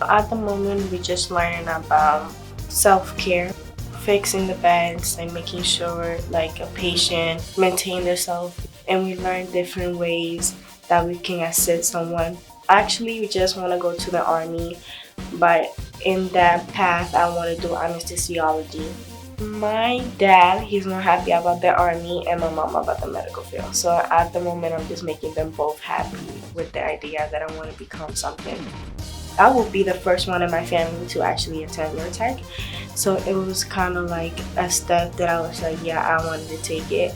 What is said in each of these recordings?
At the moment, we're just learning about self-care, fixing the beds, and making sure like a patient maintain themselves. And we learn different ways that we can assist someone. Actually, we just want to go to the army, but in that path, I want to do anesthesiology. My dad, he's not happy about the army, and my mom about the medical field. So at the moment, I'm just making them both happy with the idea that I want to become something. I will be the first one in my family to actually attend Tech. So it was kind of like a step that I was like, yeah, I wanted to take it.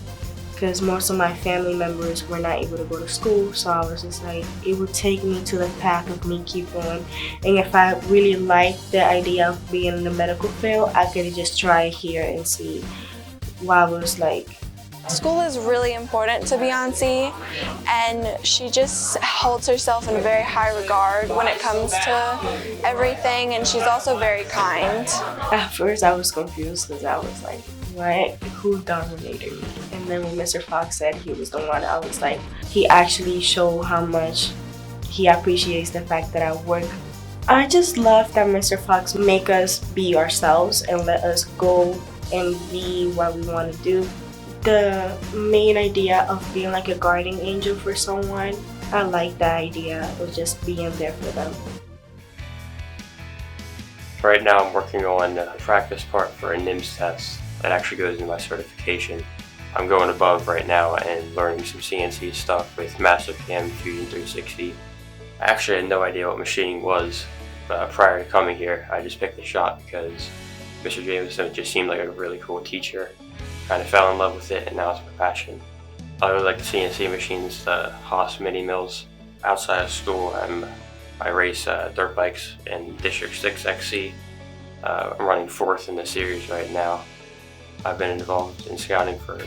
Because most of my family members were not able to go to school, so I was just like, it would take me to the path of me keep going. And if I really liked the idea of being in the medical field, I could just try it here and see what I was like. School is really important to Bianci, and she just holds herself in a very high regard when it comes to everything, and she's also very kind. At first I was confused because I was like, what? Who dominated me? And then when Mr. Fox said he was the one, I was like, he actually showed how much he appreciates the fact that I work. I just love that Mr. Fox make us be ourselves and let us go and be what we want to do. The main idea of being like a guardian angel for someone, I like that idea of just being there for them. Right now I'm working on a practice part for a NIMS test that actually goes into my certification. I'm going above right now and learning some CNC stuff with Mastercam Fusion 360. I actually had no idea what machining was prior to coming here. I just picked the shop because Mr. Jameson just seemed like a really cool teacher. Kind of fell in love with it, and now it's my passion. I really like the CNC machines, the Haas mini mills. Outside of school, I race dirt bikes in District 6 XC. I'm running 4th in the series right now. I've been involved in scouting for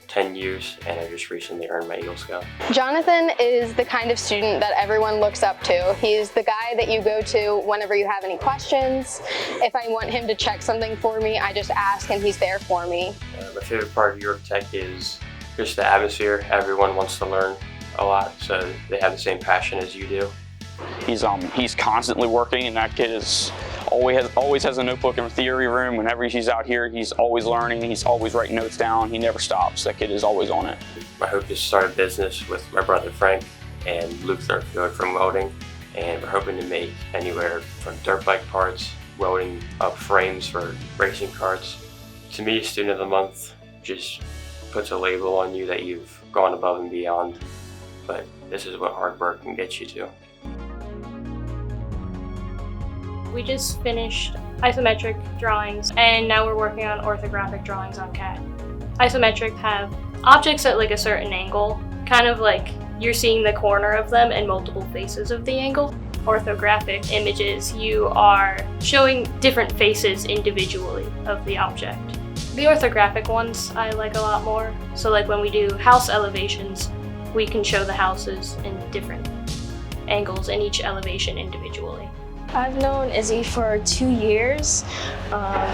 10 years, and I just recently earned my Eagle Scout. Johnathan is the kind of student that everyone looks up to. He's the guy that you go to whenever you have any questions. If I want him to check something for me, I just ask and he's there for me. My favorite part of York Tech is just the atmosphere. Everyone wants to learn a lot, so they have the same passion as you do. He's constantly working, and that kid is always has a notebook in the theory room. Whenever he's out here, he's always learning. He's always writing notes down. He never stops. That kid is always on it. My hope is to start a business with my brother Frank and Luke Thurfield from welding, and we're hoping to make anywhere from dirt bike parts, welding up frames for racing carts. To me, Student of the Month just puts a label on you that you've gone above and beyond, but this is what hard work can get you to. We just finished isometric drawings, and now we're working on orthographic drawings on CAD. Isometric have objects at like a certain angle, kind of like you're seeing the corner of them and multiple faces of the angle. Orthographic images, you are showing different faces individually of the object. The orthographic ones I like a lot more. So like when we do house elevations, we can show the houses in different angles in each elevation individually. I've known Izzy for 2 years.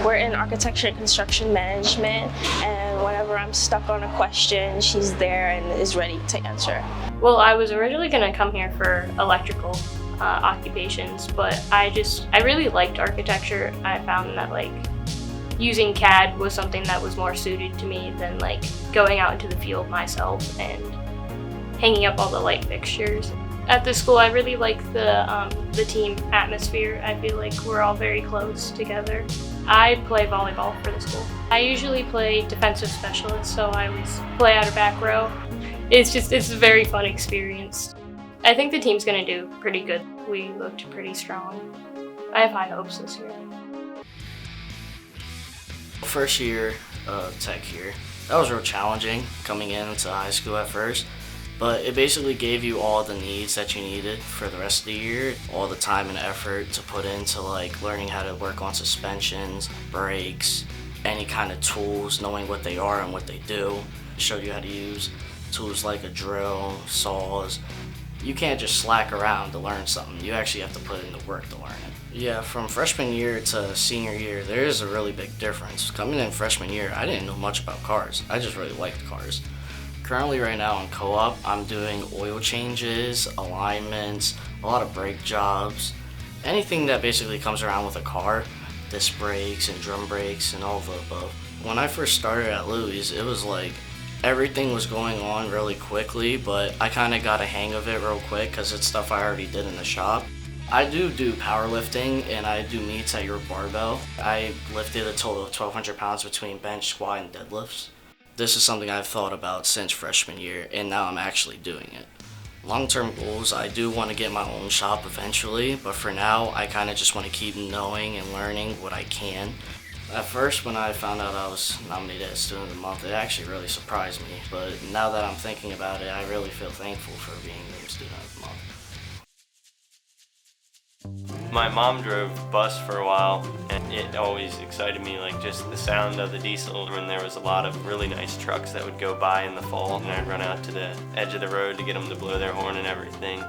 We're in architecture and construction management, and whenever I'm stuck on a question, she's there and is ready to answer. Well, I was originally going to come here for electrical occupations, but I really liked architecture. I found that like using CAD was something that was more suited to me than like going out into the field myself and hanging up all the light fixtures. At the school, I really like the team atmosphere. I feel like we're all very close together. I play volleyball for the school. I usually play defensive specialist, so I always play out of back row. It's a very fun experience. I think the team's gonna do pretty good. We looked pretty strong. I have high hopes this year. First year of tech here, that was real challenging coming into high school at first. But it basically gave you all the needs that you needed for the rest of the year, all the time and effort to put into like learning how to work on suspensions, brakes, any kind of tools, knowing what they are and what they do. It showed you how to use tools like a drill, saws. You can't just slack around to learn something. You actually have to put in the work to learn it. Yeah, from freshman year to senior year, there is a really big difference. Coming in freshman year, I didn't know much about cars. I just really liked cars. Currently right now in co-op, I'm doing oil changes, alignments, a lot of brake jobs, anything that basically comes around with a car, disc brakes and drum brakes and all of the above. When I first started at Louis, it was like everything was going on really quickly, but I kind of got a hang of it real quick because it's stuff I already did in the shop. I do powerlifting and I do meets at your barbell. I lifted a total of 1,200 pounds between bench, squat, and deadlifts. This is something I've thought about since freshman year, and now I'm actually doing it. Long-term goals, I do want to get my own shop eventually, but for now, I kind of just want to keep knowing and learning what I can. At first, when I found out I was nominated as Student of the Month, it actually really surprised me, but now that I'm thinking about it, I really feel thankful for being named Student of the Month. My mom drove bus for a while, and it always excited me, like just the sound of the diesel when there was a lot of really nice trucks that would go by in the fall, and I'd run out to the edge of the road to get them to blow their horn and everything.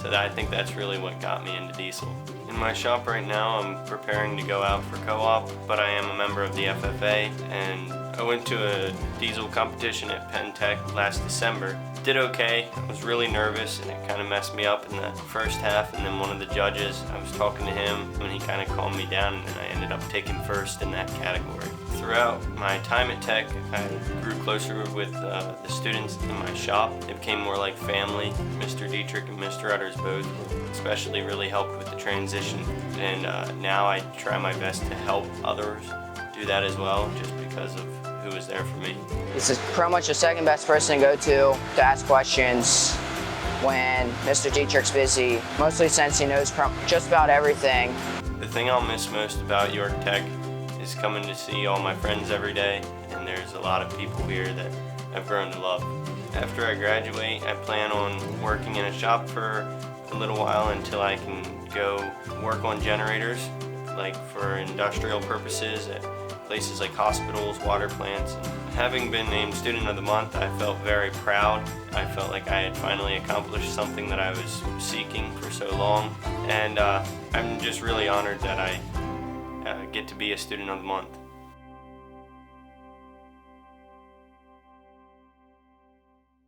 So I think that's really what got me into diesel. In my shop right now, I'm preparing to go out for co-op, but I am a member of the FFA, and I went to a diesel competition at Penn Tech last December. Did okay. I was really nervous, and it kind of messed me up in the first half, and then one of the judges, I was talking to him, and he kind of calmed me down, and I ended up taking first in that category. Throughout my time at Tech, I grew closer with the students in my shop. It became more like family. Mr. Dietrich and Mr. Utters both especially really helped with the transition, and now I try my best to help others do that as well, just because of who was there for me. This is pretty much the second best person to go to ask questions when Mr. Dietrich's busy, mostly since he knows just about everything. The thing I'll miss most about York Tech is coming to see all my friends every day, and there's a lot of people here that I've grown to love. After I graduate, I plan on working in a shop for a little while until I can go work on generators, like for industrial purposes at places like hospitals, water plants. Having been named Student of the Month, I felt very proud. I felt like I had finally accomplished something that I was seeking for so long, and I'm just really honored that I get to be a Student of the Month.